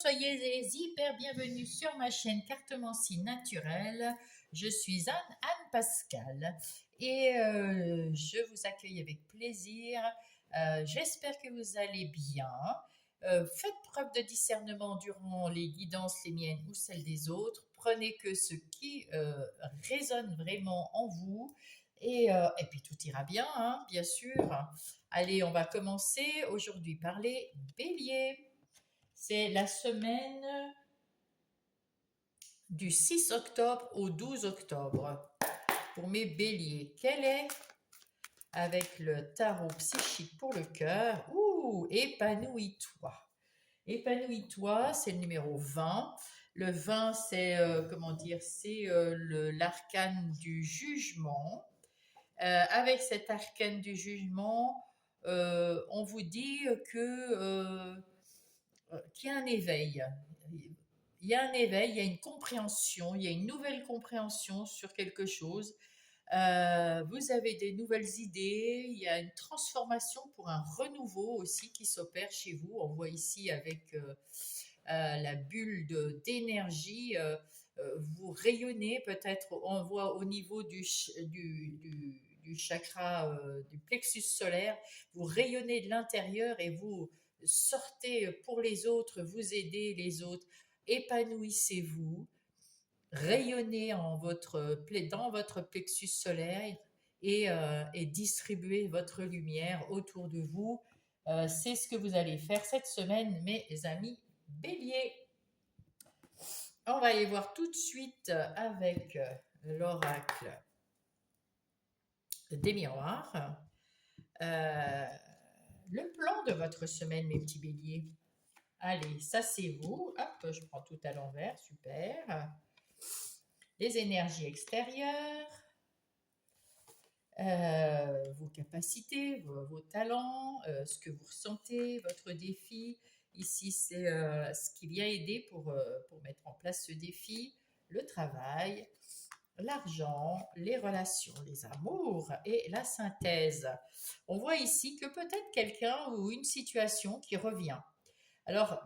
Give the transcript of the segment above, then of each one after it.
Soyez hyper bienvenus sur ma chaîne Cartomancie naturelle. Je suis Anne Pascal et je vous accueille avec plaisir. J'espère que vous allez bien. Faites preuve de discernement durant les guidances, les miennes ou celles des autres. Prenez que ce qui résonne vraiment en vous et puis tout ira bien, hein, bien sûr. Allez, on va commencer aujourd'hui par les béliers. C'est la semaine du 6 octobre au 12 octobre pour mes béliers. Quel est, avec le tarot psychique pour le cœur, épanouis-toi. Épanouis-toi, c'est le numéro 20. Le 20, c'est, c'est l'arcane du jugement. Avec cet arcane du jugement, on vous dit qu'il y a un éveil. Il y a un éveil, il y a une compréhension, il y a une nouvelle compréhension sur quelque chose. Vous avez des nouvelles idées, il y a une transformation pour un renouveau aussi qui s'opère chez vous. On voit ici avec la bulle d'énergie, vous rayonnez peut-être, on voit au niveau du chakra, du plexus solaire, vous rayonnez de l'intérieur et vous sortez pour les autres, vous aidez les autres, épanouissez-vous, rayonnez dans votre plexus solaire et distribuez votre lumière autour de vous. C'est ce que vous allez faire cette semaine, mes amis béliers. On va aller voir tout de suite avec l'oracle des miroirs. Le plan de votre semaine, mes petits béliers. Allez, ça c'est vous. Hop, je prends tout à l'envers, super. Les énergies extérieures, vos capacités, vos talents, ce que vous ressentez, votre défi. Ici, c'est ce qui vient aider pour mettre en place ce défi, le travail, l'argent, les relations, les amours et la synthèse. On voit ici que peut-être quelqu'un ou une situation qui revient. Alors,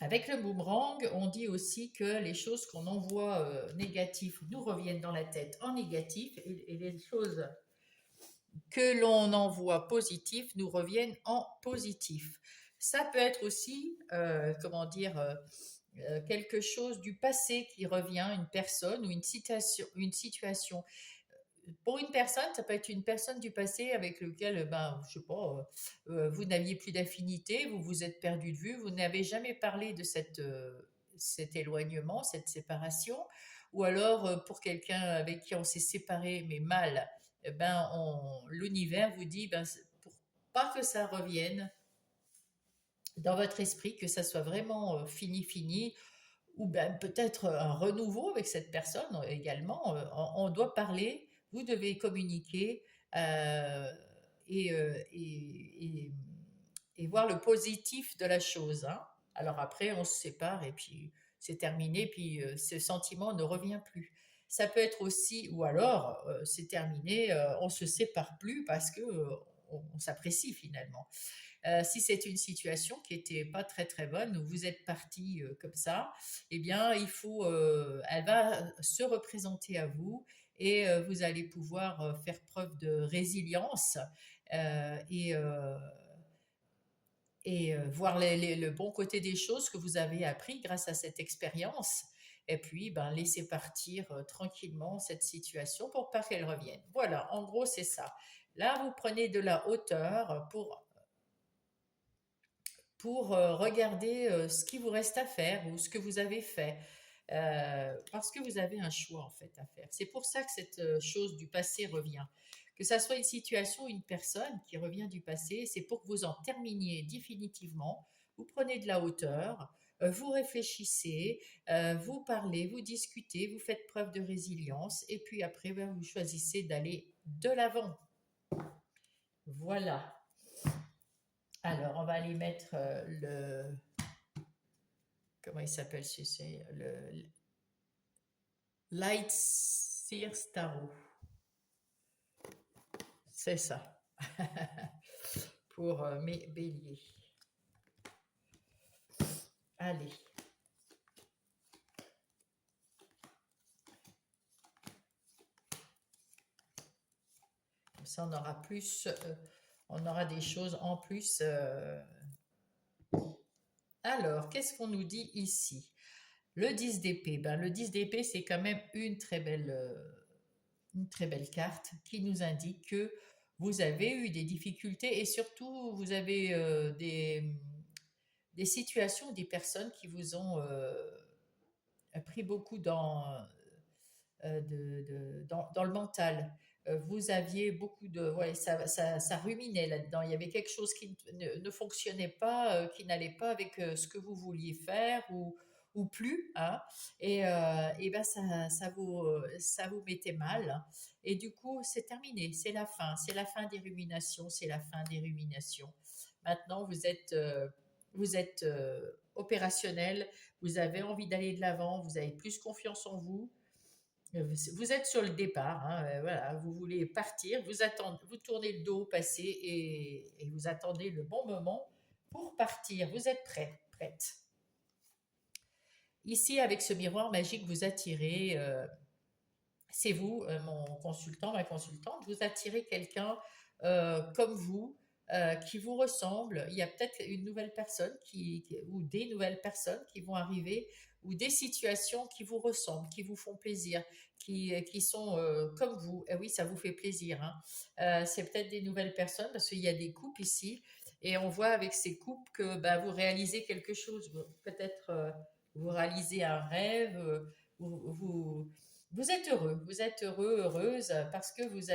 avec le boomerang, on dit aussi que les choses qu'on envoie négatives nous reviennent dans la tête en négatif et les choses que l'on envoie positives nous reviennent en positif. Ça peut être aussi, quelque chose du passé qui revient, une personne ou une situation. Pour une personne, ça peut être une personne du passé avec lequel, je sais pas, vous n'aviez plus d'affinité, vous vous êtes perdu de vue, vous n'avez jamais parlé de cet éloignement, cette séparation, ou alors pour quelqu'un avec qui on s'est séparé mais mal, l'univers vous dit, pour pas que ça revienne dans votre esprit, que ça soit vraiment fini, ou peut-être un renouveau avec cette personne également. On doit parler, vous devez communiquer euh, et, euh, et, et- et voir le positif de la chose, hein. Alors après, on se sépare et puis c'est terminé, puis ce sentiment ne revient plus. Ça peut être aussi, ou alors c'est terminé, on se sépare plus parce que on s'apprécie finalement. Si c'est une situation qui était pas très très bonne, où vous êtes parti comme ça, eh bien, elle va se représenter à vous et vous allez pouvoir faire preuve de résilience euh, et, euh, voir le bon côté des choses que vous avez appris grâce à cette expérience. Et puis, laisser partir tranquillement cette situation pour pas qu'elle revienne. Voilà, en gros, c'est ça. Là, vous prenez de la hauteur pour regarder ce qui vous reste à faire ou ce que vous avez fait. Parce que vous avez un choix en fait à faire. C'est pour ça que cette chose du passé revient. Que ça soit une situation, une personne qui revient du passé, c'est pour que vous en terminiez définitivement. Vous prenez de la hauteur, vous réfléchissez, vous parlez, vous discutez, vous faites preuve de résilience et puis après, vous choisissez d'aller de l'avant. Voilà. Alors, on va aller mettre comment il s'appelle c'est le Light Seer Starro. C'est ça. Pour mes béliers. Allez. Comme ça, on aura plus, on aura des choses en plus. Alors, qu'est-ce qu'on nous dit ici? Le 10 d'épée. Ben, le 10 d'épée, c'est quand même une très belle carte qui nous indique que vous avez eu des difficultés et surtout vous avez des situations, des personnes qui vous ont pris beaucoup dans le mental. Vous aviez beaucoup de... Ouais, ça ruminait là-dedans. Il y avait quelque chose qui ne fonctionnait pas, qui n'allait pas avec ce que vous vouliez faire ou plus. Hein, et ben ça vous mettait mal. Et du coup, c'est terminé. C'est la fin. C'est la fin des ruminations. C'est la fin des ruminations. Maintenant, vous êtes opérationnel. Vous avez envie d'aller de l'avant. Vous avez plus confiance en vous. Vous êtes sur le départ, hein, voilà, vous voulez partir, vous tournez le dos au passé et vous attendez le bon moment pour partir. Vous êtes prêt, prête. Ici, avec ce miroir magique, vous attirez, c'est vous, mon consultant, ma consultante, vous attirez quelqu'un comme vous, qui vous ressemble. Il y a peut-être une nouvelle personne ou des nouvelles personnes qui vont arriver ou des situations qui vous ressemblent, qui vous font plaisir, qui sont comme vous. Et oui, ça vous fait plaisir. Hein. C'est peut-être des nouvelles personnes parce qu'il y a des couples ici et on voit avec ces couples que bah, vous réalisez quelque chose. Peut-être vous réalisez un rêve, vous vous êtes heureux, heureuse parce que vous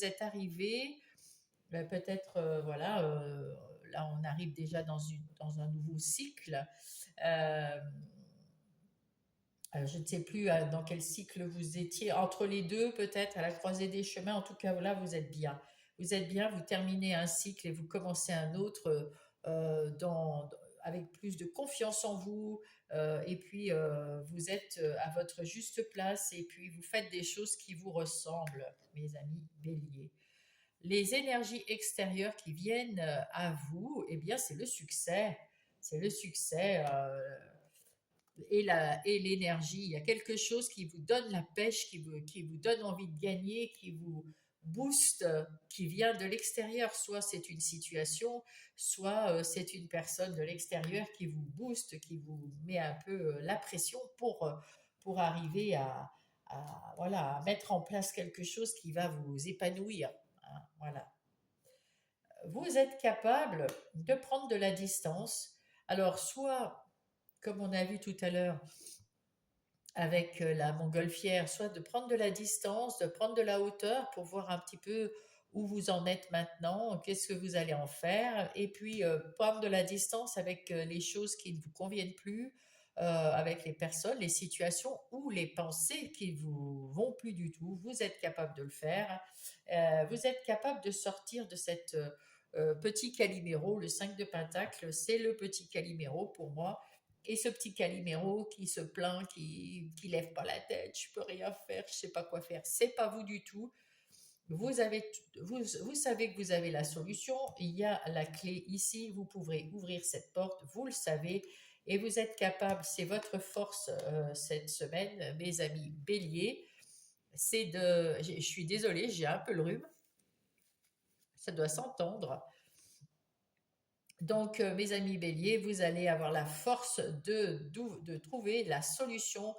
êtes arrivé, peut-être, voilà, là on arrive déjà dans un nouveau cycle. Euh, je ne sais plus dans quel cycle vous étiez, entre les deux peut-être, à la croisée des chemins. En tout cas, là, vous êtes bien. Vous êtes bien, vous terminez un cycle et vous commencez un autre avec plus de confiance en vous. Et puis, vous êtes à votre juste place et puis vous faites des choses qui vous ressemblent, mes amis béliers. Les énergies extérieures qui viennent à vous, eh bien, c'est le succès. C'est le succès. Et l'énergie. Il y a quelque chose qui vous donne la pêche, qui vous donne envie de gagner, qui vous booste, qui vient de l'extérieur. Soit c'est une situation, soit c'est une personne de l'extérieur qui vous booste, qui vous met un peu la pression pour arriver voilà, à mettre en place quelque chose qui va vous épanouir. Hein, voilà. Vous êtes capable de prendre de la distance. Alors, soit, comme on a vu tout à l'heure, avec la montgolfière, soit de prendre de la distance, de prendre de la hauteur pour voir un petit peu où vous en êtes maintenant, qu'est-ce que vous allez en faire, et puis prendre de la distance avec les choses qui ne vous conviennent plus, avec les personnes, les situations ou les pensées qui vous vont plus du tout. Vous êtes capable de le faire. Vous êtes capable de sortir de cette petit Caliméro, le 5 de Pentacle, c'est le petit Caliméro pour moi. Et ce petit Caliméro qui se plaint, qui lève pas la tête, je peux rien faire, je sais pas quoi faire, c'est pas vous du tout. Vous savez que vous avez la solution, il y a la clé ici, vous pourrez ouvrir cette porte, vous le savez, et vous êtes capable, c'est votre force cette semaine, mes amis béliers, je suis désolée, j'ai un peu le rhume, ça doit s'entendre. Donc, mes amis béliers, vous allez avoir la force de trouver la solution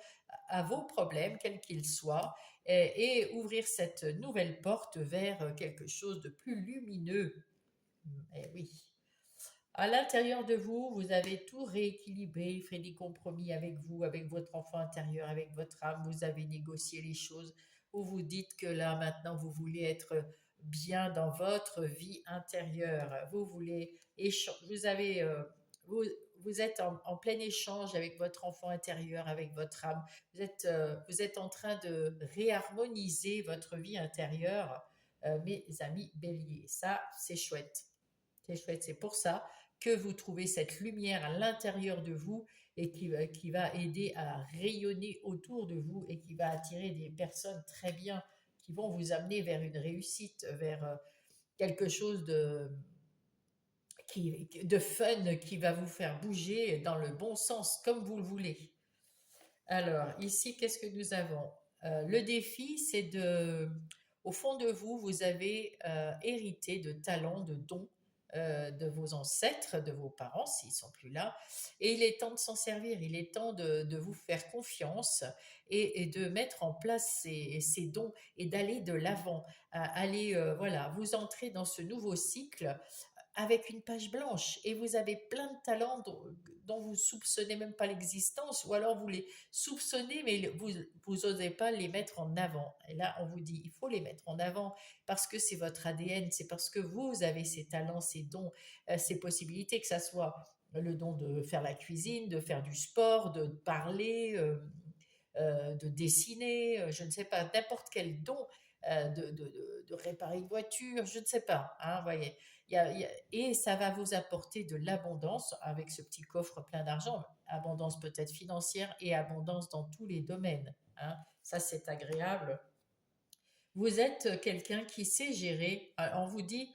à vos problèmes, quels qu'ils soient, et ouvrir cette nouvelle porte vers quelque chose de plus lumineux. Eh oui. À l'intérieur de vous, vous avez tout rééquilibré, fait des compromis avec vous, avec votre enfant intérieur, avec votre âme. Vous avez négocié les choses. Vous vous dites que là, maintenant, vous voulez être bien dans votre vie intérieure. Vous voulez vous avez, vous, vous êtes en plein échange avec votre enfant intérieur, avec votre âme. Vous êtes en train de réharmoniser votre vie intérieure, mes amis béliers. Ça, c'est chouette. C'est chouette. C'est pour ça que vous trouvez cette lumière à l'intérieur de vous et qui va aider à rayonner autour de vous et qui va attirer des personnes très bien, qui vont vous amener vers une réussite, vers quelque chose de fun qui va vous faire bouger dans le bon sens, comme vous le voulez. Alors, ici, qu'est-ce que nous avons Le défi, c'est de Au fond de vous, vous avez hérité de talents, de dons de vos ancêtres, de vos parents, s'ils ne sont plus là. Et il est temps de s'en servir, il est temps de vous faire confiance et de mettre en place ces dons et d'aller de l'avant, aller, voilà, vous entrez dans ce nouveau cycle avec une page blanche et vous avez plein de talents dont vous soupçonnez même pas l'existence ou alors vous les soupçonnez mais vous osez pas les mettre en avant. Et là, on vous dit, il faut les mettre en avant parce que c'est votre ADN, c'est parce que vous avez ces talents, ces dons, ces possibilités, que ça soit le don de faire la cuisine, de faire du sport, de parler, de dessiner, je ne sais pas, n'importe quel don, de réparer une voiture, je ne sais pas, hein, voyez. Et ça va vous apporter de l'abondance avec ce petit coffre plein d'argent, abondance peut-être financière et abondance dans tous les domaines, hein. Ça, c'est agréable. Vous êtes quelqu'un qui sait gérer. On vous dit,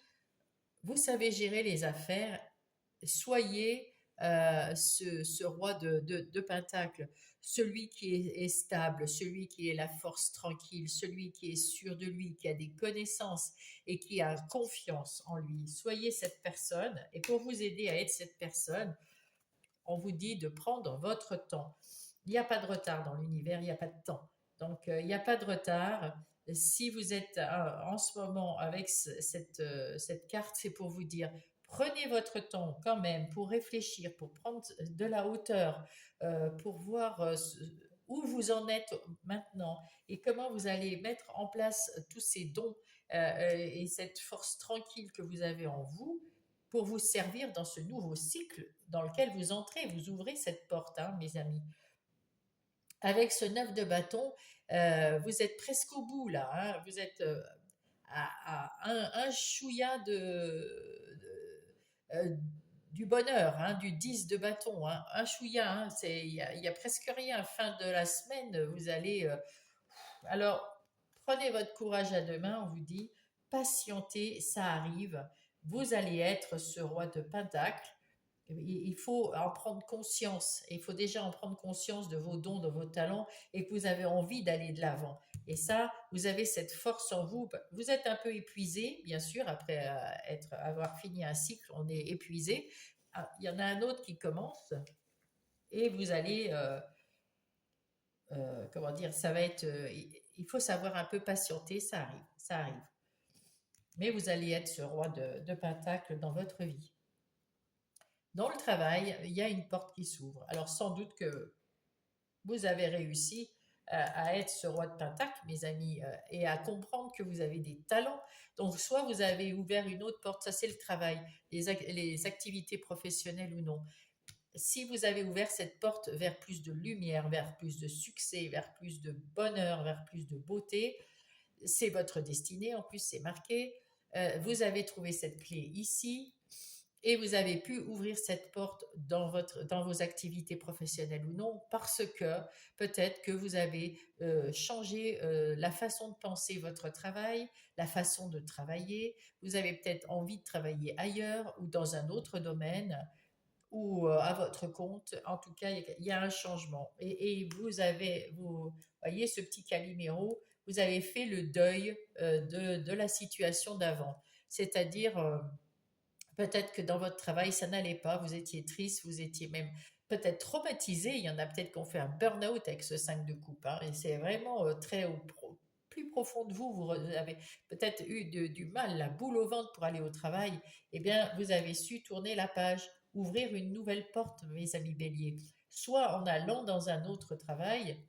vous savez gérer les affaires, soyez ce roi de Pentacle, celui qui est stable, celui qui est la force tranquille, celui qui est sûr de lui, qui a des connaissances et qui a confiance en lui. Soyez cette personne et pour vous aider à être cette personne, on vous dit de prendre votre temps. Il n'y a pas de retard dans l'univers, il n'y a pas de temps. Donc, il n'y a pas de retard. Si vous êtes en ce moment avec cette carte, c'est pour vous dire, prenez votre temps quand même pour réfléchir, pour prendre de la hauteur, pour voir où vous en êtes maintenant et comment vous allez mettre en place tous ces dons et cette force tranquille que vous avez en vous pour vous servir dans ce nouveau cycle dans lequel vous entrez. Vous ouvrez cette porte, hein, mes amis. Avec ce 9 de bâton, vous êtes presque au bout là, hein. Vous êtes à un chouïa euh, du bonheur, hein, du 10 de bâton, hein. Un chouïa, hein, y a presque rien. Fin de la semaine, vous allez... alors, prenez votre courage à deux mains, on vous dit, patientez, ça arrive. Vous allez être ce roi de Pentacle. Il faut en prendre conscience. Il faut déjà en prendre conscience de vos dons, de vos talents et que vous avez envie d'aller de l'avant. Et ça, vous avez cette force en vous. Vous êtes un peu épuisé, bien sûr, après avoir fini un cycle, on est épuisé. Ah, il y en a un autre qui commence et vous allez, comment dire, ça va être, il faut savoir un peu patienter, ça arrive, ça arrive. Mais vous allez être ce roi de Pentacle dans votre vie. Dans le travail, il y a une porte qui s'ouvre. Alors sans doute que vous avez réussi à être ce roi de Pentacle, mes amis, et à comprendre que vous avez des talents. Donc soit vous avez ouvert une autre porte, ça c'est le travail, les activités professionnelles ou non. Si vous avez ouvert cette porte vers plus de lumière, vers plus de succès, vers plus de bonheur, vers plus de beauté, c'est votre destinée, en plus c'est marqué. Vous avez trouvé cette clé ici et vous avez pu ouvrir cette porte dans vos activités professionnelles ou non parce que peut-être que vous avez changé la façon de penser votre travail, la façon de travailler. Vous avez peut-être envie de travailler ailleurs ou dans un autre domaine ou à votre compte. En tout cas, il y a un changement. Et vous voyez ce petit Calimero, vous avez fait le deuil de la situation d'avant. C'est-à-dire, peut-être que dans votre travail, ça n'allait pas, vous étiez triste, vous étiez même peut-être traumatisé. Il y en a peut-être qui ont fait un burn-out avec ce 5 de coupe, hein, et c'est vraiment très plus profond de vous. Vous avez peut-être eu du mal, la boule au ventre pour aller au travail. Eh bien, vous avez su tourner la page, ouvrir une nouvelle porte, mes amis béliers. Soit en allant dans un autre travail,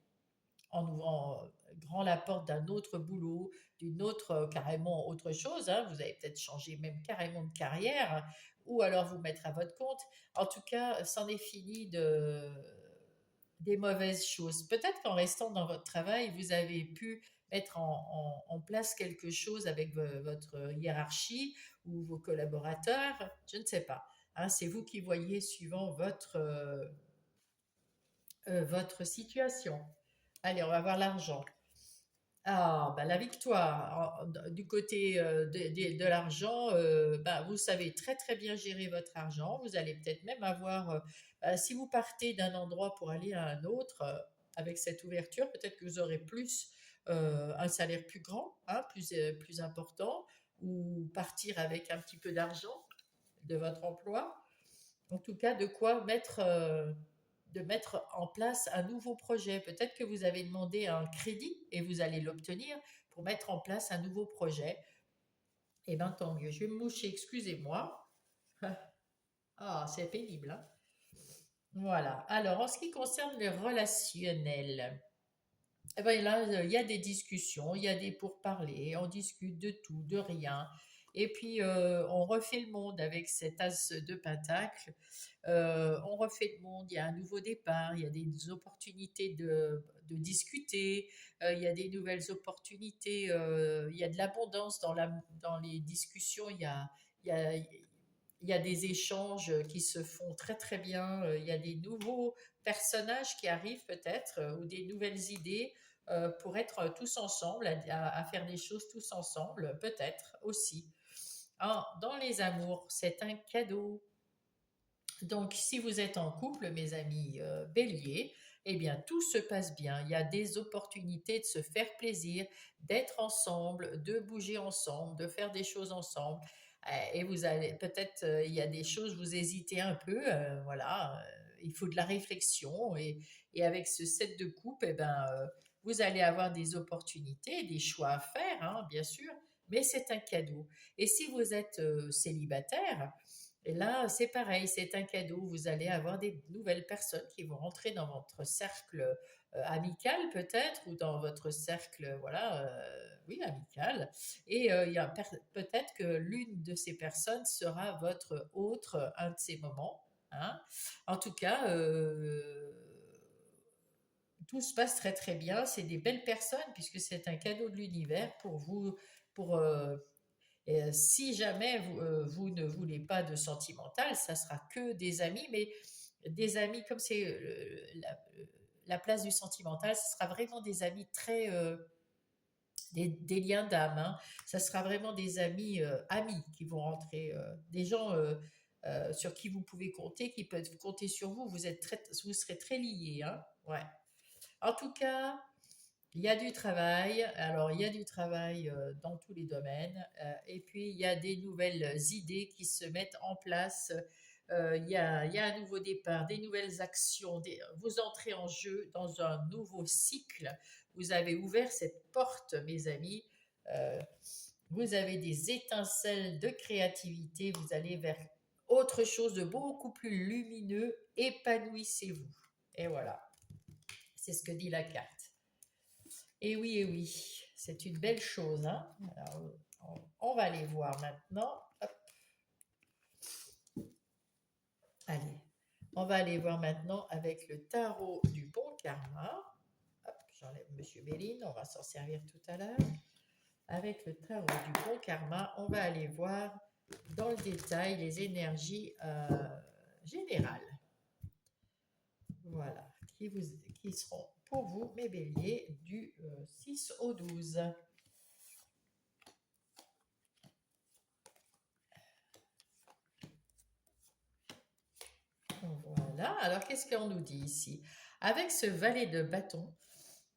en ouvrant grand la porte d'un autre boulot, d'une autre, carrément autre chose, hein. Vous avez peut-être changé même carrément de carrière, ou alors vous mettre à votre compte. En tout cas, c'en est fini des mauvaises choses. Peut-être qu'en restant dans votre travail, vous avez pu mettre en place quelque chose avec votre hiérarchie ou vos collaborateurs, je ne sais pas, hein. C'est vous qui voyez suivant votre situation. Allez, on va voir l'argent. Ah, bah, la victoire. Du côté de l'argent, bah, vous savez très très bien gérer votre argent. Vous allez peut-être même avoir, si vous partez d'un endroit pour aller à un autre, avec cette ouverture, peut-être que vous aurez plus un salaire plus grand, hein, plus important, ou partir avec un petit peu d'argent de votre emploi. En tout cas, de mettre en place un nouveau projet. Peut-être que vous avez demandé un crédit et vous allez l'obtenir pour mettre en place un nouveau projet. Eh bien, tant mieux. Je vais me moucher, excusez-moi. Ah, c'est pénible, hein. Voilà. Alors, en ce qui concerne le relationnel, eh ben là, il y a des discussions, il y a des pourparlers, on discute de tout, de rien. Et puis, on refait le monde avec cet as de pentacle. On refait le monde, il y a un nouveau départ, il y a des opportunités de discuter, il y a des nouvelles opportunités, il y a de l'abondance dans les discussions, il y a, il y a des échanges qui se font très très bien, il y a des nouveaux personnages qui arrivent peut-être, ou des nouvelles idées pour être tous ensemble, à faire des choses tous ensemble, peut-être aussi. Ah, dans les amours, c'est un cadeau. Donc, si vous êtes en couple, mes amis béliers, eh bien, tout se passe bien. Il y a des opportunités de se faire plaisir, d'être ensemble, de bouger ensemble, de faire des choses ensemble. Et vous allez, peut-être, il y a des choses, vous hésitez un peu, voilà, il faut de la réflexion. Et avec ce set de coupe, eh ben, vous allez avoir des opportunités, des choix à faire, hein, bien sûr, mais c'est un cadeau. Et si vous êtes célibataire, et là, c'est pareil, c'est un cadeau. Vous allez avoir des nouvelles personnes qui vont rentrer dans votre cercle amical peut-être, ou dans votre cercle, voilà, oui, amical. Et il y a peut-être que l'une de ces personnes sera votre autre, un de ces moments, hein. En tout cas, tout se passe très très bien. C'est des belles personnes puisque c'est un cadeau de l'univers pour vous, pour et si jamais vous ne voulez pas de sentimental, ça sera que des amis, mais des amis comme c'est la place du sentimental, ce sera vraiment des amis très des liens d'âme, hein. Ça sera vraiment des amis amis qui vont rentrer, des gens sur qui vous pouvez compter, qui peuvent compter sur vous. Vous serez très liés, hein. Ouais. En tout cas, il y a du travail, alors il y a du travail dans tous les domaines, et puis il y a des nouvelles idées qui se mettent en place, il y a un nouveau départ, des nouvelles actions, vous entrez en jeu dans un nouveau cycle, vous avez ouvert cette porte, mes amis, euh, vous avez des étincelles de créativité, vous allez vers autre chose de beaucoup plus lumineux, épanouissez-vous. Et voilà, c'est ce que dit la carte. Et oui, c'est une belle chose, hein. Alors, on va aller voir maintenant. Hop. Allez, on va aller voir maintenant avec le tarot du bon karma. Hop, j'enlève Monsieur Béline, on va s'en servir tout à l'heure. Avec le tarot du bon karma, on va aller voir dans le détail les énergies générales. Voilà, qui seront pour vous, mes béliers, du 6 au 12. Voilà, alors qu'est-ce qu'on nous dit ici? Avec ce valet de bâton,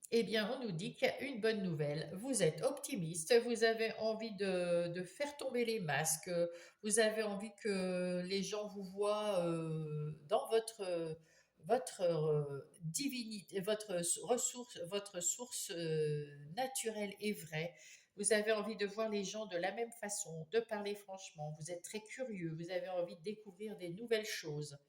eh bien, on nous dit qu'il y a une bonne nouvelle. Vous êtes optimiste, vous avez envie de faire tomber les masques, vous avez envie que les gens vous voient dans votre divinité, votre source naturelle et vraie. Vous avez envie de voir les gens de la même façon, de parler franchement. Vous êtes très curieux, vous avez envie de découvrir des nouvelles choses,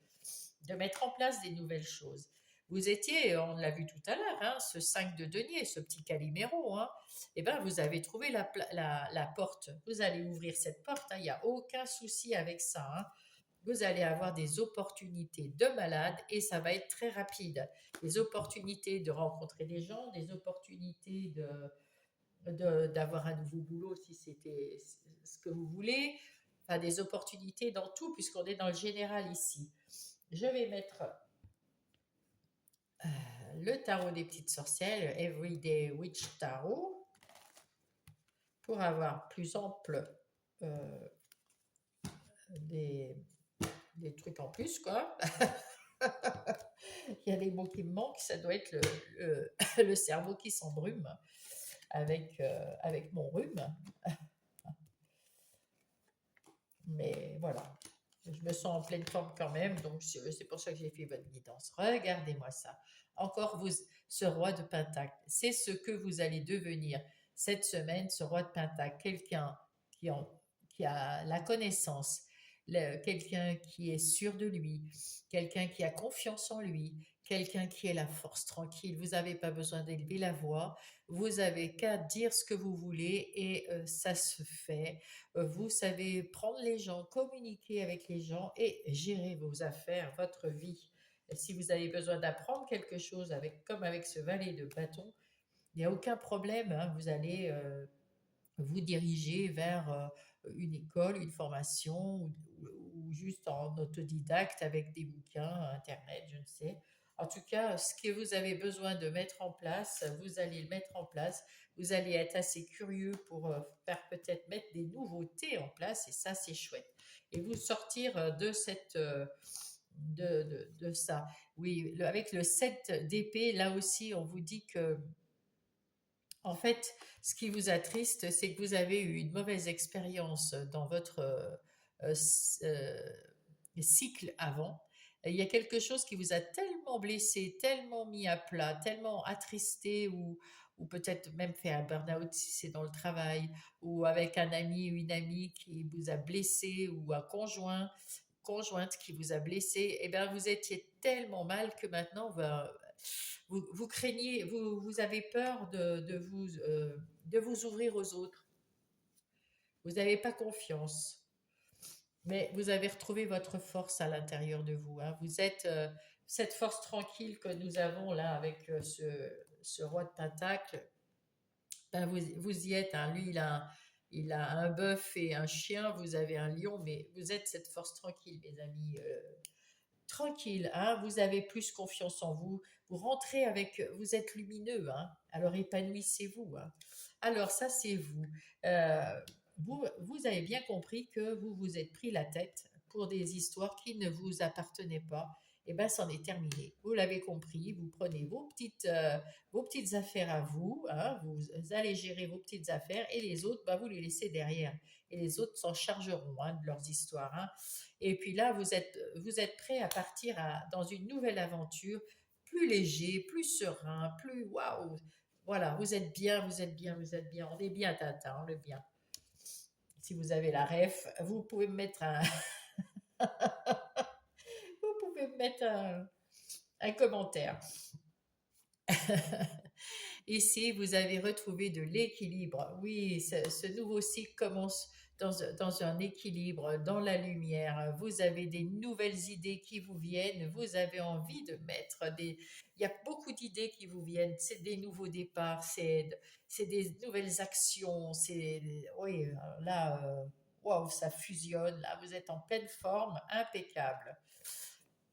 de mettre en place des nouvelles choses. Vous étiez, on l'a vu tout à l'heure, hein, ce 5 de denier, ce petit caliméro, hein, eh ben, vous avez trouvé la porte. Vous allez ouvrir cette porte, hein, il n'y a aucun souci avec ça, hein. Vous allez avoir des opportunités de malade et ça va être très rapide. Des opportunités de rencontrer des gens, des opportunités d'avoir un nouveau boulot si c'était ce que vous voulez, enfin des opportunités dans tout puisqu'on est dans le général ici. Je vais mettre le tarot des petites sorcières, le Everyday Witch Tarot, pour avoir plus ample euh, des, des trucs en plus, quoi. Il y a des mots qui me manquent, ça doit être le cerveau qui s'embrume. avec mon rhume. Mais voilà, je me sens en pleine forme quand même, donc c'est pour ça que j'ai fait votre guidance. Regardez-moi ça. Encore vous, ce roi de Pentacle, c'est ce que vous allez devenir cette semaine, ce roi de Pentacle, quelqu'un qui, qui a la connaissance, quelqu'un qui est sûr de lui, quelqu'un qui a confiance en lui, quelqu'un qui est la force tranquille. Vous n'avez pas besoin d'élever la voix, vous avez qu'à dire ce que vous voulez et ça se fait. Vous savez prendre les gens, communiquer avec les gens et gérer vos affaires, votre vie. Et si vous avez besoin d'apprendre quelque chose, comme avec ce valet de bâton, il n'y a aucun problème, hein. Vous allez vous diriger vers une école, une formation ou juste en autodidacte avec des bouquins, Internet, je ne sais. En tout cas, ce que vous avez besoin de mettre en place, vous allez le mettre en place. Vous allez être assez curieux pour faire peut-être mettre des nouveautés en place et ça, c'est chouette. Et vous sortir de de ça. Oui, avec le 7 d'épée, là aussi, on vous dit que en fait, ce qui vous attriste, c'est que vous avez eu une mauvaise expérience dans votre euh, cycle avant. Il y a quelque chose qui vous a tellement blessé, tellement mis à plat, tellement attristé ou peut-être même fait un burn-out si c'est dans le travail, ou avec un ami ou une amie qui vous a blessé, ou un conjointe qui vous a blessé, et bien vous étiez tellement mal que maintenant vous craignez, vous avez peur de vous ouvrir aux autres. Vous n'avez pas confiance. Mais vous avez retrouvé votre force à l'intérieur de vous, hein. Vous êtes cette force tranquille que nous avons là avec ce roi de Pentacle. Ben vous y êtes, hein. Lui, il a un bœuf et un chien, vous avez un lion, mais vous êtes cette force tranquille, mes amis. Tranquille, hein, vous avez plus confiance en vous, vous rentrez avec, vous êtes lumineux, hein, alors épanouissez-vous, hein. Alors ça c'est vous. Euh, vous avez bien compris que vous vous êtes pris la tête pour des histoires qui ne vous appartenaient pas. Et bien, c'en est terminé. Vous l'avez compris, vous prenez vos petites affaires à vous, hein, vous allez gérer vos petites affaires et les autres, ben, vous les laissez derrière. Et les autres s'en chargeront, hein, de leurs histoires, hein. Et puis là, vous êtes prêt à partir dans une nouvelle aventure, plus léger, plus serein, plus waouh. Voilà, vous êtes bien, vous êtes bien, vous êtes bien. On est bien, Tintin, on est bien. Si vous avez la ref, vous pouvez me mettre vous pouvez me mettre un commentaire. Ici, vous avez retrouvé de l'équilibre. Oui, ce nouveau cycle commence dans un équilibre, dans la lumière. Vous avez des nouvelles idées qui vous viennent. Vous avez envie de mettre des... Il y a beaucoup d'idées qui vous viennent. C'est des nouveaux départs, c'est des nouvelles actions. Oui, là, waouh, ça fusionne. Là, vous êtes en pleine forme, impeccable.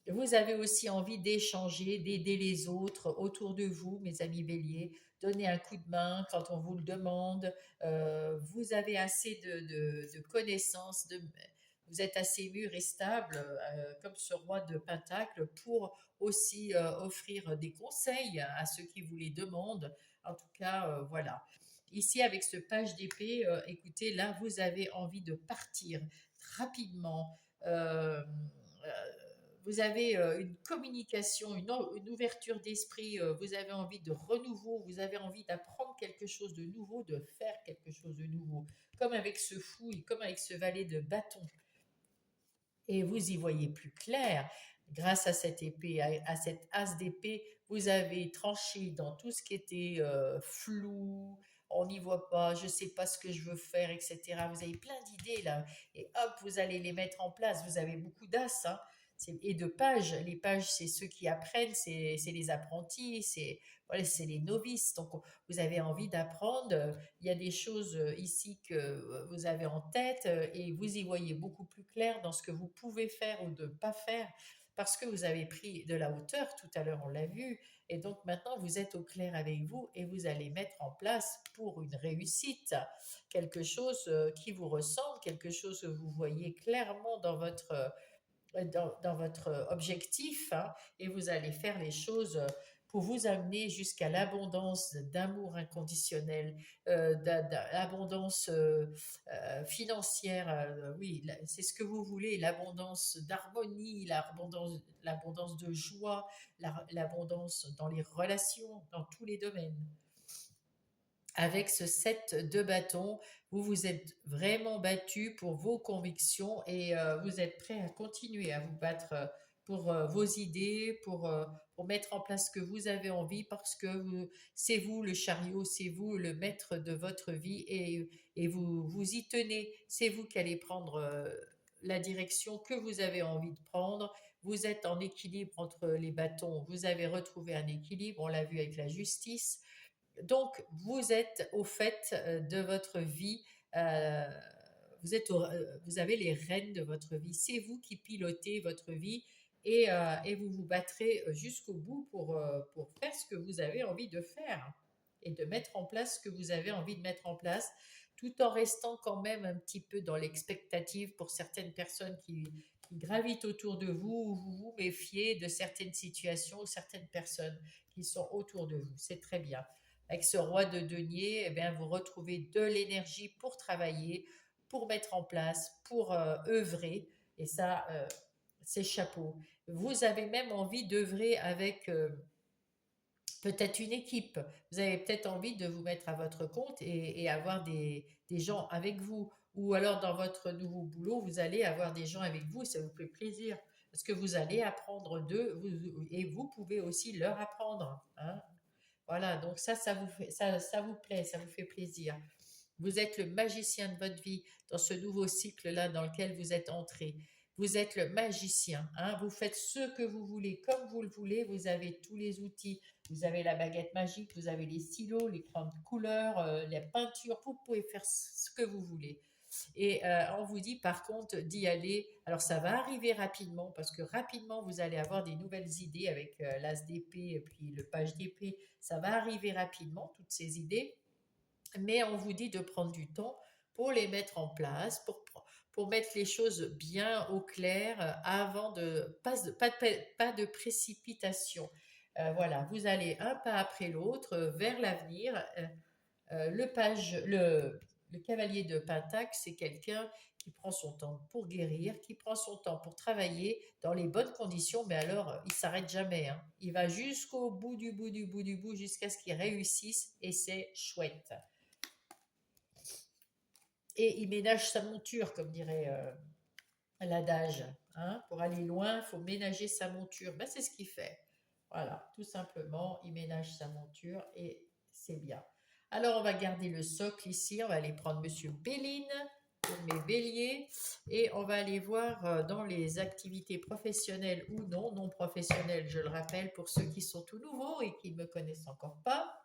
Vous avez aussi envie d'échanger, d'aider les autres autour de vous, mes amis béliers, donner un coup de main quand on vous le demande. Vous avez assez de connaissances, vous êtes assez mûr et stable, comme ce roi de Pentacle, pour aussi offrir des conseils à ceux qui vous les demandent. En tout cas, voilà. Ici, avec ce page d'épée, écoutez, là, vous avez envie de partir rapidement. Vous avez une communication, une ouverture d'esprit, vous avez envie de renouveau, vous avez envie d'apprendre quelque chose de nouveau, de faire quelque chose de nouveau, comme avec ce fou et comme avec ce valet de bâton. Et vous y voyez plus clair. Grâce à cette épée, à cette as d'épée, vous avez tranché dans tout ce qui était flou, on n'y voit pas, je ne sais pas ce que je veux faire, etc. Vous avez plein d'idées là, et hop, vous allez les mettre en place. Vous avez beaucoup d'as, hein, et de pages. Les pages, c'est ceux qui apprennent, c'est les apprentis, voilà, c'est les novices. Donc, vous avez envie d'apprendre. Il y a des choses ici que vous avez en tête et vous y voyez beaucoup plus clair dans ce que vous pouvez faire ou ne pas faire parce que vous avez pris de la hauteur, tout à l'heure on l'a vu, et donc maintenant vous êtes au clair avec vous et vous allez mettre en place pour une réussite quelque chose qui vous ressemble, quelque chose que vous voyez clairement dans votre objectif, hein, et vous allez faire les choses pour vous amener jusqu'à l'abondance d'amour inconditionnel, l'abondance financière. Oui, c'est ce que vous voulez, l'abondance d'harmonie, l'abondance de joie, l'abondance dans les relations, dans tous les domaines. Avec ce 7 de bâton, vous vous êtes vraiment battu pour vos convictions et vous êtes prêt à continuer à vous battre pour vos idées, pour mettre en place ce que vous avez envie parce que c'est vous le chariot, c'est vous le maître de votre vie et vous y tenez. C'est vous qui allez prendre la direction que vous avez envie de prendre. Vous êtes en équilibre entre les bâtons, vous avez retrouvé un équilibre, on l'a vu avec la justice. Donc, vous êtes au fait de votre vie. euh, vous avez les rênes de votre vie. C'est vous qui pilotez votre vie et vous vous battrez jusqu'au bout pour faire ce que vous avez envie de faire et de mettre en place ce que vous avez envie de mettre en place, tout en restant quand même un petit peu dans l'expectative pour certaines personnes qui gravitent autour de vous, ou vous vous méfiez de certaines situations, certaines personnes qui sont autour de vous. C'est très bien. Avec ce roi de denier, eh bien, vous retrouvez de l'énergie pour travailler, pour mettre en place, pour œuvrer. Et ça, c'est chapeau. Vous avez même envie d'œuvrer avec peut-être une équipe. Vous avez peut-être envie de vous mettre à votre compte et avoir des gens avec vous. Ou alors dans votre nouveau boulot, vous allez avoir des gens avec vous et ça vous fait plaisir. Parce que vous allez apprendre d'eux et vous pouvez aussi leur apprendre. Hein. Voilà, donc ça vous fait, ça vous plaît, ça vous fait plaisir. Vous êtes le magicien de votre vie dans ce nouveau cycle-là dans lequel vous êtes entré. Vous êtes le magicien, hein. Vous faites ce que vous voulez, comme vous le voulez. Vous avez tous les outils. Vous avez la baguette magique, vous avez les stylos, les crayons de couleur, la peinture. Vous pouvez faire ce que vous voulez. Et on vous dit par contre d'y aller. Alors ça va arriver rapidement parce que rapidement vous allez avoir des nouvelles idées avec l'as d'épée et puis le page d'épée. Ça va arriver rapidement, toutes ces idées. Mais on vous dit de prendre du temps pour les mettre en place, pour mettre les choses bien au clair avant de pas de précipitation. Voilà, vous allez un pas après l'autre vers l'avenir. Le cavalier de Pentacle, c'est quelqu'un qui prend son temps pour guérir, qui prend son temps pour travailler dans les bonnes conditions, mais alors il s'arrête jamais. Hein. Il va jusqu'au bout du bout du bout du bout jusqu'à ce qu'il réussisse et c'est chouette. Et il ménage sa monture, comme dirait l'adage. Hein. Pour aller loin, il faut ménager sa monture. Ben, c'est ce qu'il fait. Voilà, tout simplement, il ménage sa monture et c'est bien. Alors, on va garder le socle ici. On va aller prendre Monsieur Béline pour mes béliers et on va aller voir dans les activités professionnelles ou non professionnelles, je le rappelle, pour ceux qui sont tout nouveaux et qui ne me connaissent encore pas.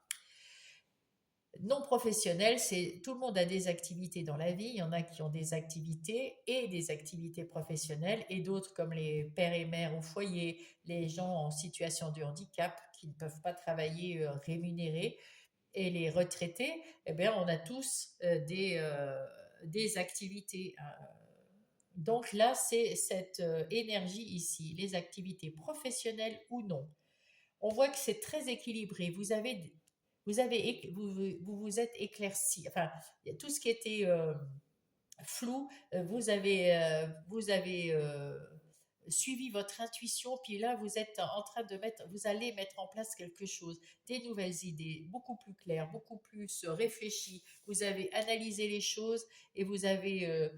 Non professionnel, c'est tout le monde a des activités dans la vie. Il y en a qui ont des activités et des activités professionnelles et d'autres comme les pères et mères au foyer, les gens en situation de handicap qui ne peuvent pas travailler rémunérés et les retraités. Eh bien, on a tous des activités. Donc là, c'est cette énergie ici, les activités professionnelles ou non. On voit que c'est très équilibré. Vous vous êtes éclairci. Enfin, tout ce qui était flou, vous avez suivi votre intuition, puis là, vous êtes en train vous allez mettre en place quelque chose, des nouvelles idées, beaucoup plus claires, beaucoup plus réfléchies. Vous avez analysé les choses et vous avez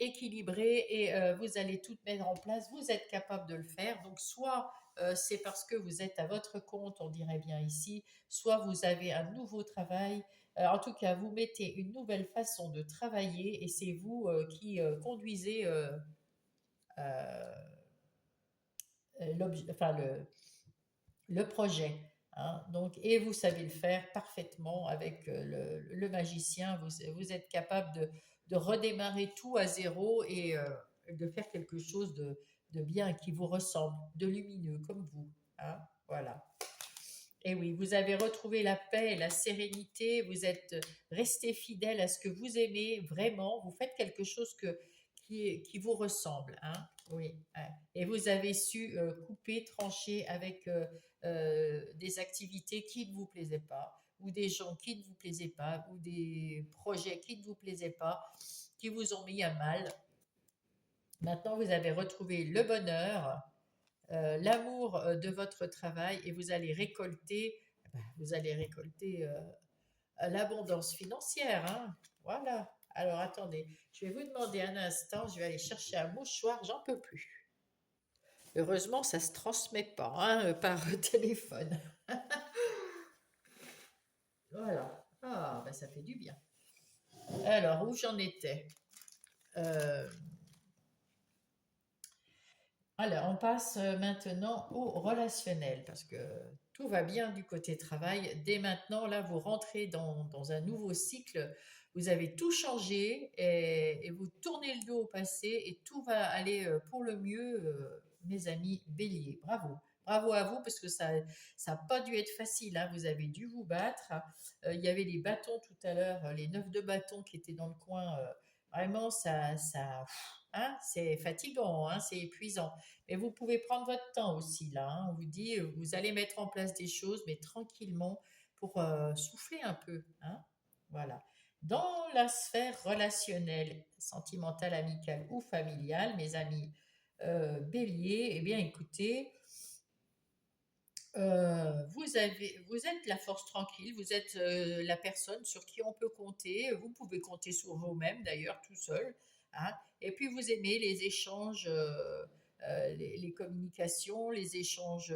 équilibré et vous allez tout mettre en place. Vous êtes capable de le faire. Donc, soit c'est parce que vous êtes à votre compte, on dirait bien ici, soit vous avez un nouveau travail. En tout cas, vous mettez une nouvelle façon de travailler et c'est vous qui conduisez euh, enfin, le projet. Hein. Donc, et vous savez le faire parfaitement avec le magicien. Vous êtes capable de redémarrer tout à zéro et de faire quelque chose de bien qui vous ressemble, de lumineux comme vous. Hein. Voilà. Et oui, vous avez retrouvé la paix et la sérénité, vous êtes resté fidèle à ce que vous aimez vraiment, vous faites quelque chose qui vous ressemble. Hein. Oui. Ouais. Et vous avez su couper, trancher avec des activités qui ne vous plaisaient pas, ou des gens qui ne vous plaisaient pas, ou des projets qui ne vous plaisaient pas, qui vous ont mis à mal. Maintenant, vous avez retrouvé le bonheur, l'amour de votre travail et vous allez récolter l'abondance financière, hein. Voilà. Alors attendez, je vais vous demander un instant, je vais aller chercher un mouchoir, j'en peux plus. Heureusement, ça ne se transmet pas hein, par téléphone. Voilà. Ah, ben ça fait du bien. Alors, où j'en étais? Euh, Alors, on passe maintenant au relationnel parce que tout va bien du côté travail. Dès maintenant, là, vous rentrez dans un nouveau cycle. Vous avez tout changé et vous tournez le dos au passé et tout va aller pour le mieux, mes amis béliers. Bravo. Bravo à vous parce que ça n'a pas dû être facile, hein. Vous avez dû vous battre. Il y avait les bâtons tout à l'heure, les 9 de bâton qui étaient dans le coin. Vraiment, hein, c'est fatigant, hein, c'est épuisant. Mais vous pouvez prendre votre temps aussi là, hein. On vous dit, vous allez mettre en place des choses, mais tranquillement pour souffler un peu, hein. Voilà. Dans la sphère relationnelle, sentimentale, amicale ou familiale, mes amis béliers, eh bien écoutez, vous êtes la force tranquille, vous êtes la personne sur qui on peut compter. Vous pouvez compter sur vous-même d'ailleurs tout seul, hein. Et puis vous aimez les échanges, les communications, les échanges,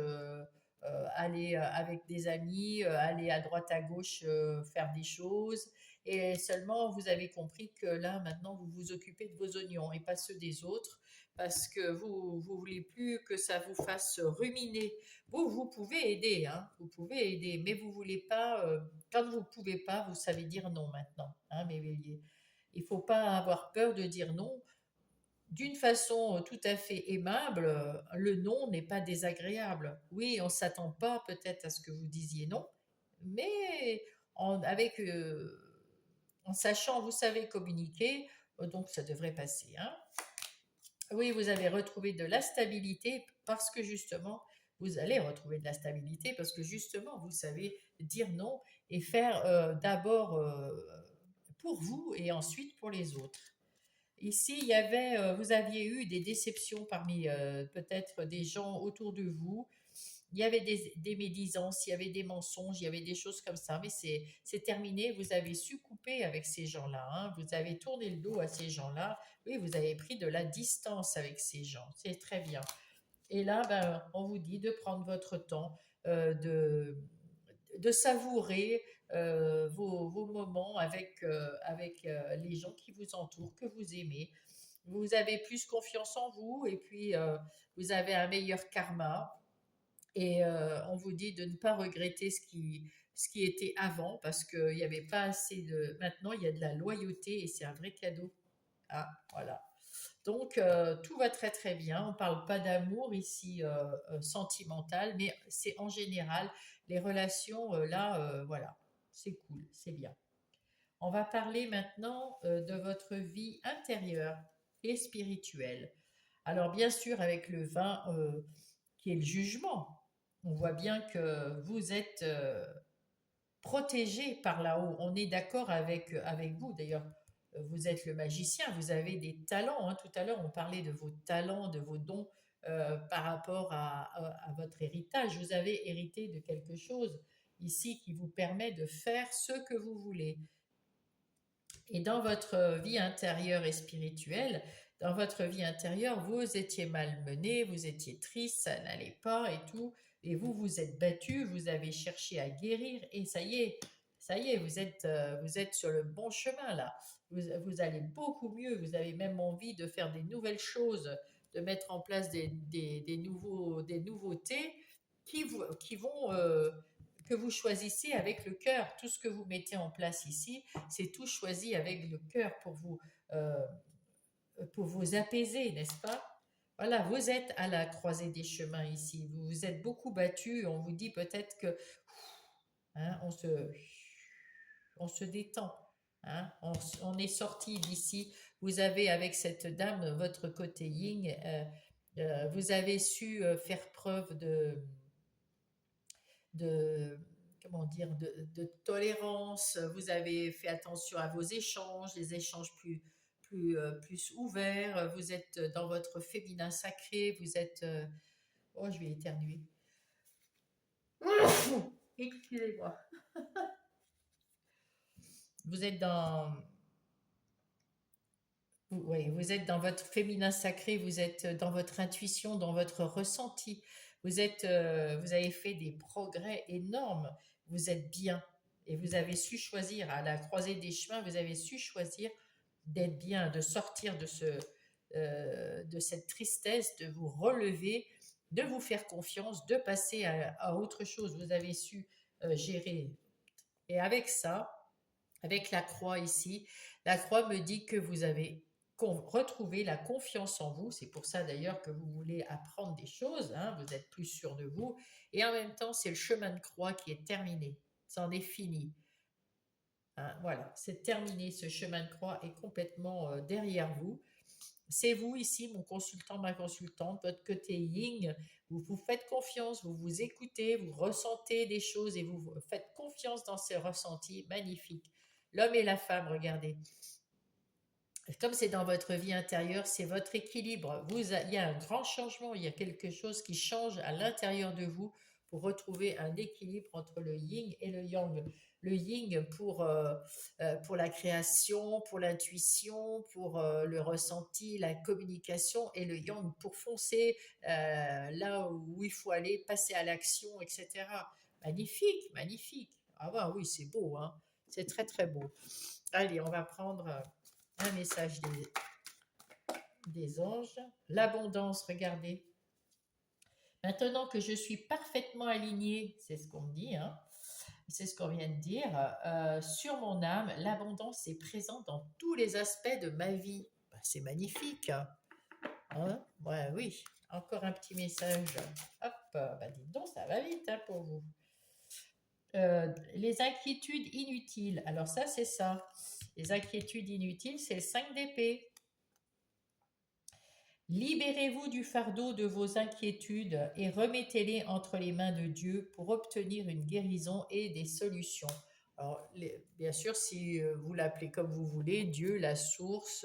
aller avec des amis, aller à droite à gauche, faire des choses. Et seulement vous avez compris que là maintenant vous vous occupez de vos oignons et pas ceux des autres parce que vous voulez plus que ça vous fasse ruminer. Vous pouvez aider, hein, vous pouvez aider, mais vous voulez pas. Quand vous pouvez pas, vous savez dire non maintenant, hein, mes béliers. Il faut pas avoir peur de dire non d'une façon tout à fait aimable. Le non n'est pas désagréable. Oui, on s'attend pas peut-être à ce que vous disiez non, mais avec en sachant, vous savez communiquer, donc ça devrait passer, hein. Oui, vous avez retrouvé de la stabilité parce que justement, vous allez retrouver de la stabilité parce que justement, vous savez dire non et faire d'abord pour vous et ensuite pour les autres. Ici, vous aviez eu des déceptions parmi peut-être des gens autour de vous. Il y avait des médisances, il y avait des mensonges, il y avait des choses comme ça, mais c'est terminé. Vous avez su couper avec ces gens-là, hein. Vous avez tourné le dos à ces gens-là. Oui, vous avez pris de la distance avec ces gens. C'est très bien. Et là, ben, on vous dit de prendre votre temps, de savourer vos moments avec les gens qui vous entourent, que vous aimez. Vous avez plus confiance en vous et puis vous avez un meilleur karma. Et on vous dit de ne pas regretter ce qui était avant parce qu'il n'y avait pas assez de. Maintenant, il y a de la loyauté et c'est un vrai cadeau. Ah, voilà. Donc, tout va très très bien. On ne parle pas d'amour ici sentimental, mais c'est en général les relations, là, voilà, c'est cool, c'est bien. On va parler maintenant de votre vie intérieure et spirituelle. Alors, bien sûr, avec le vin qui est le jugement, on voit bien que vous êtes protégé par là-haut. On est d'accord avec vous. D'ailleurs, vous êtes le magicien, vous avez des talents, hein. Tout à l'heure, on parlait de vos talents, de vos dons par rapport à votre héritage. Vous avez hérité de quelque chose ici qui vous permet de faire ce que vous voulez. Et dans votre vie intérieure et spirituelle, dans votre vie intérieure, vous étiez malmené, vous étiez triste, ça n'allait pas et tout, et vous vous êtes battu, vous avez cherché à guérir, et ça y est, vous êtes sur le bon chemin là. Vous allez beaucoup mieux, vous avez même envie de faire des nouvelles choses, de mettre en place des nouveautés qui vont que vous choisissez avec le cœur. Tout ce que vous mettez en place ici, c'est tout choisi avec le cœur pour vous apaiser, n'est-ce pas? Voilà, vous êtes à la croisée des chemins ici. Vous vous êtes beaucoup battu. On vous dit peut-être que hein, on se détend. Hein, on est sorti d'ici. Vous avez avec cette dame votre côté yin. Vous avez su faire preuve de comment dire, de tolérance. Vous avez fait attention à vos échanges, des échanges plus ouverts. Vous êtes dans votre féminin sacré. Vous êtes, oh, je vais éternuer. Excusez-moi. Vous êtes dans, oui, vous êtes dans votre féminin sacré, vous êtes dans votre intuition, dans votre ressenti. Vous avez fait des progrès énormes. Vous êtes bien et vous avez su choisir à la croisée des chemins. Vous avez su choisir d'être bien, de sortir de cette tristesse, de vous relever, de vous faire confiance, de passer à autre chose. Vous avez su gérer. Et avec ça, avec la croix ici, la croix me dit que vous avez retrouvé la confiance en vous. C'est pour ça d'ailleurs que vous voulez apprendre des choses, hein, vous êtes plus sûr de vous. Et en même temps, c'est le chemin de croix qui est terminé. Ça en est fini. Hein, voilà, c'est terminé. Ce chemin de croix est complètement derrière vous. C'est vous ici, mon consultant, ma consultante, votre côté yin. Vous vous faites confiance, vous vous écoutez, vous ressentez des choses et vous faites confiance dans ces ressentis magnifiques. L'homme et la femme, regardez. Comme c'est dans votre vie intérieure, c'est votre équilibre. Il y a un grand changement, il y a quelque chose qui change à l'intérieur de vous pour retrouver un équilibre entre le yin et le yang. Le yin pour la création, pour l'intuition, pour le ressenti, la communication, et le yang pour foncer là où il faut aller, passer à l'action, etc. Magnifique, magnifique. Ah bah oui, c'est beau, hein. C'est très très beau. Allez, on va prendre un message des anges. L'abondance, regardez. Maintenant que je suis parfaitement alignée, c'est ce qu'on me dit, hein, c'est ce qu'on vient de dire, sur mon âme, l'abondance est présente dans tous les aspects de ma vie. Ben, c'est magnifique. Hein. Ouais, oui, encore un petit message. Hop, bah dites donc, ça va vite hein, pour vous. Les inquiétudes inutiles. Alors ça, c'est ça. Les inquiétudes inutiles, c'est le 5 d'épée. Libérez-vous du fardeau de vos inquiétudes et remettez-les entre les mains de Dieu pour obtenir une guérison et des solutions. Alors, bien sûr, si vous l'appelez comme vous voulez, Dieu, la source,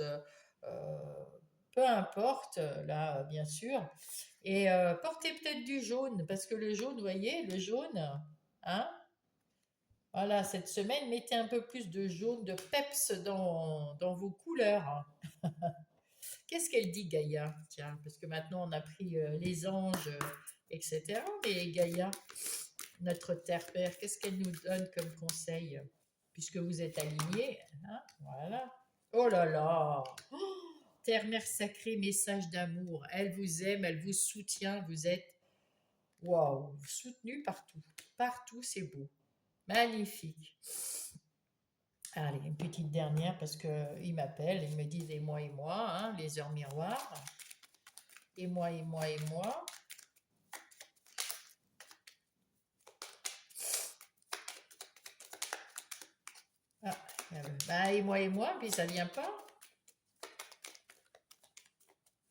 peu importe, là, bien sûr. Et portez peut-être du jaune, parce que le jaune, vous voyez, le jaune, hein, voilà, cette semaine, mettez un peu plus de jaune, de peps dans vos couleurs. Qu'est-ce qu'elle dit, Gaïa? Tiens, parce que maintenant on a pris les anges, etc. Mais Gaïa, notre terre-père, qu'est-ce qu'elle nous donne comme conseil? Puisque vous êtes alignés, hein, voilà. Oh là là! Oh, terre-mère sacrée, message d'amour. Elle vous aime, elle vous soutient, vous êtes, waouh, soutenu partout. Partout, c'est beau. Magnifique. Allez, une petite dernière parce qu'ils m'appellent, ils me disent et moi, hein, les heures miroirs. Et moi, et moi, et moi. Ah, bah, et moi, puis ça vient pas.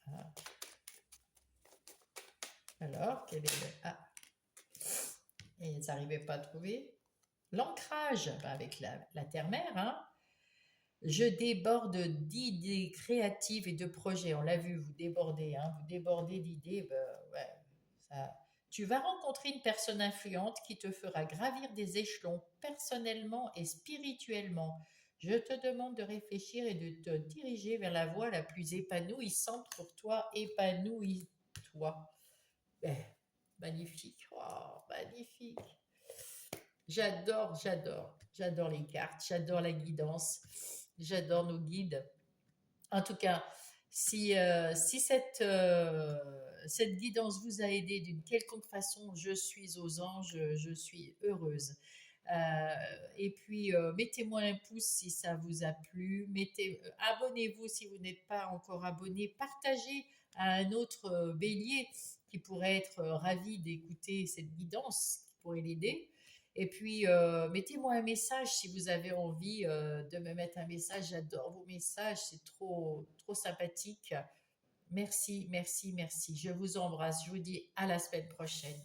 Ah. Alors, quel est le... Ah, et ils n'arrivaient pas à trouver. L'ancrage, bah, avec la terre-mère, hein. Je déborde d'idées créatives et de projets. On l'a vu, vous débordez, hein, vous débordez d'idées. Ben, ouais, ça. Tu vas rencontrer une personne influente qui te fera gravir des échelons personnellement et spirituellement. Je te demande de réfléchir et de te diriger vers la voie la plus épanouissante pour toi. Épanouis-toi. Ben, magnifique, oh, magnifique. J'adore les cartes, j'adore la guidance, j'adore nos guides. En tout cas, si cette guidance vous a aidé d'une quelconque façon, je suis aux anges, je suis heureuse. Et puis, mettez-moi un pouce si ça vous a plu. Abonnez-vous si vous n'êtes pas encore abonné. Partagez à un autre bélier qui pourrait être ravi d'écouter cette guidance, qui pourrait l'aider. Et puis, mettez-moi un message si vous avez envie de me mettre un message. J'adore vos messages, c'est trop, trop sympathique. Merci, merci, merci. Je vous embrasse. Je vous dis à la semaine prochaine.